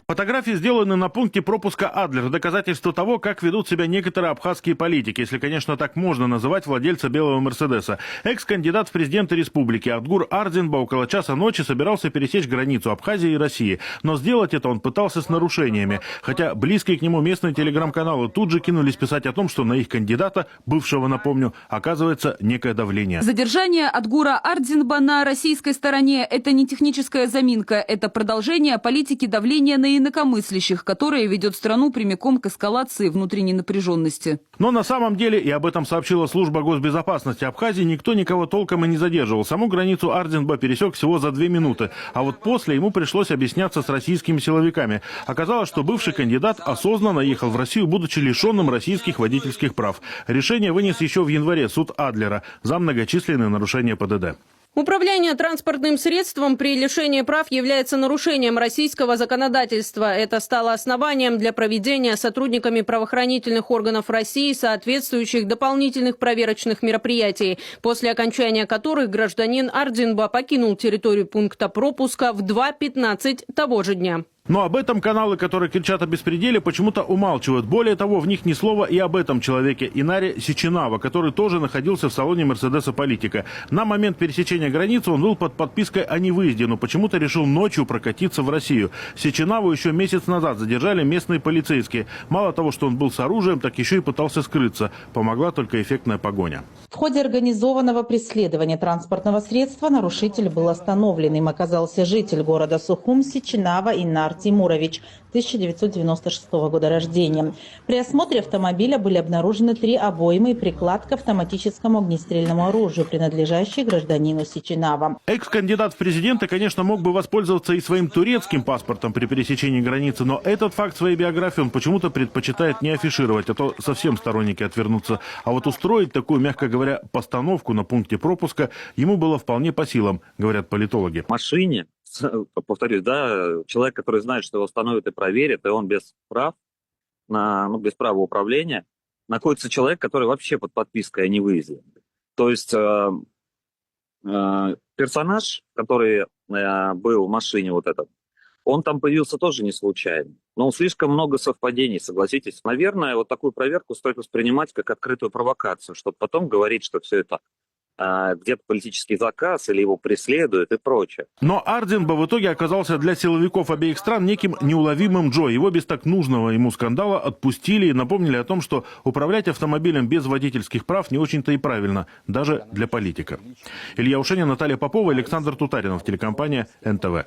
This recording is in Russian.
Фотографии сделаны на пункте пропуска Адлер. Доказательство того, как ведут себя некоторые абхазские политики, если, конечно, так можно называть владельца белого Мерседеса. Экс-кандидат в президенты республики Адгур Ардзинба около часа ночи собирался пересечь границу Абхазии и России. Но сделать это он пытался с нарушениями. Хотя близкие к нему местные телеграм-каналы тут же кинулись писать о том, что на их кандидата, бывшего, напомню, оказывается некое давление. Задержание Адгура Ардзинба на российской стороне – это не техническая заминка, это продолжение политики давления на инакомыслящих, которая ведет страну прямиком к эскалации внутренней напряженности. Но на самом деле, и об этом сообщила служба госбезопасности Абхазии, никто никого толком и не задерживал. Саму границу Ардзинба пересек всего за 2 минуты. А вот после ему пришлось объясняться с российскими силовиками. Оказалось, что бывший кандидат осознанно ехал в Россию, будучи лишенным российских водительских прав. Решение вынес еще в январе суд Адлера за многочисленные нарушения ПДД. Управление транспортным средством при лишении прав является нарушением российского законодательства. Это стало основанием для проведения сотрудниками правоохранительных органов России соответствующих дополнительных проверочных мероприятий, после окончания которых гражданин Ардзинба покинул территорию пункта пропуска в 2:15 того же дня. Но об этом каналы, которые кричат о беспределе, почему-то умалчивают. Более того, в них ни слова и об этом человеке, Инаре Сичинава, который тоже находился в салоне Мерседеса Политика. На момент пересечения границы он был под подпиской о невыезде, но почему-то решил ночью прокатиться в Россию. Сичинаву еще месяц назад задержали местные полицейские. Мало того, что он был с оружием, так еще и пытался скрыться. Помогла только эффектная погоня. В ходе организованного преследования транспортного средства нарушитель был остановлен. Им оказался житель города Сухум Сичинава Инар Тимурович, 1996 года рождения. При осмотре автомобиля были обнаружены 3 обоймы и приклад к автоматическому огнестрельному оружию, принадлежащие гражданину Сичинава. Экс-кандидат в президенты, конечно, мог бы воспользоваться и своим турецким паспортом при пересечении границы, но этот факт своей биографии он почему-то предпочитает не афишировать, а то совсем сторонники отвернутся. А вот устроить такую, мягко говоря, постановку на пункте пропуска ему было вполне по силам, говорят политологи. В машине, повторюсь, да, человек, который знает, что его остановят и проверят, и он без прав, без права управления, находится человек, который вообще под подпиской о невыезде. То есть персонаж, который был в машине вот этот, он там появился тоже не случайно. Но слишком много совпадений, согласитесь. Наверное, вот такую проверку стоит воспринимать как открытую провокацию, чтобы потом говорить, что все это где-то политический заказ или его преследуют и прочее. Но Ардзинба в итоге оказался для силовиков обеих стран неким неуловимым Джо. Его без так нужного ему скандала отпустили и напомнили о том, что управлять автомобилем без водительских прав не очень-то и правильно, даже для политика. Илья Ушенин, Наталья Попова, Александр Тутаринов, телекомпания НТВ.